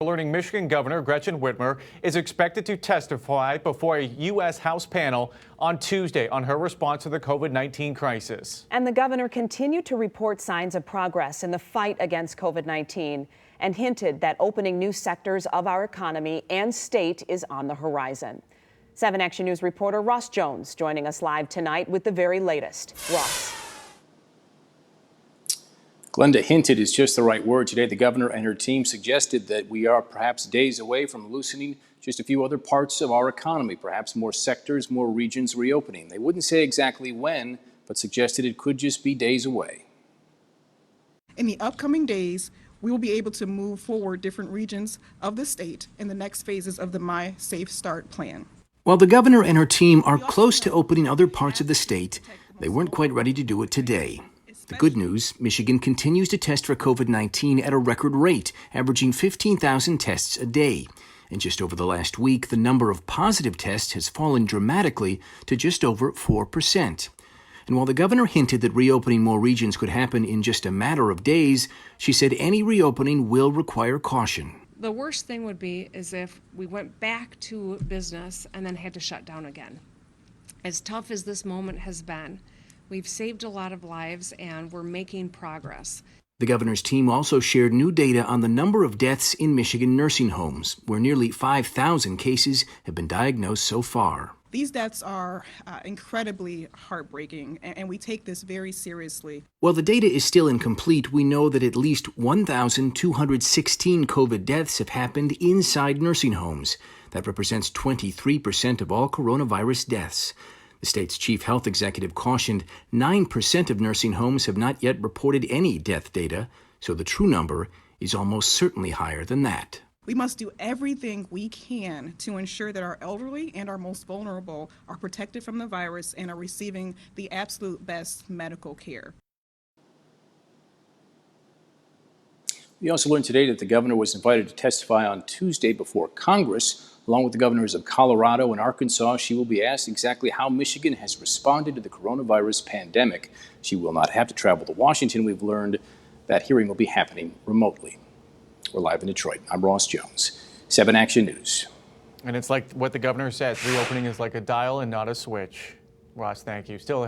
Alerting Michigan Governor Gretchen Whitmer is expected to testify before a U.S. House panel on Tuesday on her response to the COVID-19 crisis. And the governor continued to report signs of progress in the fight against COVID-19 and hinted that opening new sectors of our economy and state is on the horizon. 7 Action News reporter Ross Jones joining us live tonight with the very latest. Ross. Glenda, hinted is just the right word. Today, the governor and her team suggested that we are perhaps days away from loosening just a few other parts of our economy, perhaps more sectors, more regions reopening. They wouldn't say exactly when, but suggested it could just be days away. In the upcoming days, we will be able to move forward different regions of the state in the next phases of the My Safe Start plan. While the governor and her team are close to opening other parts of the state, they weren't quite ready to do it today. The good news, Michigan continues to test for COVID-19 at a record rate, averaging 15,000 tests a day. And just over the last week, the number of positive tests has fallen dramatically to just over 4%. And while the governor hinted that reopening more regions could happen in just a matter of days, she said any reopening will require caution. The worst thing would be is if we went back to business and then had to shut down again. As tough as this moment has been, we've saved a lot of lives and we're making progress. The governor's team also shared new data on the number of deaths in Michigan nursing homes, where nearly 5,000 cases have been diagnosed so far. These deaths are incredibly heartbreaking, and we take this very seriously. While the data is still incomplete, we know that at least 1,216 COVID deaths have happened inside nursing homes. That represents 23% of all coronavirus deaths. The state's chief health executive cautioned 9% of nursing homes have not yet reported any death data, so the true number is almost certainly higher than that. We must do everything we can to ensure that our elderly and our most vulnerable are protected from the virus and are receiving the absolute best medical care. We also learned today that the governor was invited to testify on Tuesday before Congress. Along with the governors of Colorado and Arkansas, she will be asked exactly how Michigan has responded to the coronavirus pandemic. She will not have to travel to Washington. We've learned that hearing will be happening remotely. We're live in Detroit. I'm Ross Jones, 7 Action News. And it's like what the governor says, reopening is like a dial and not a switch. Ross, thank you. Still ahead.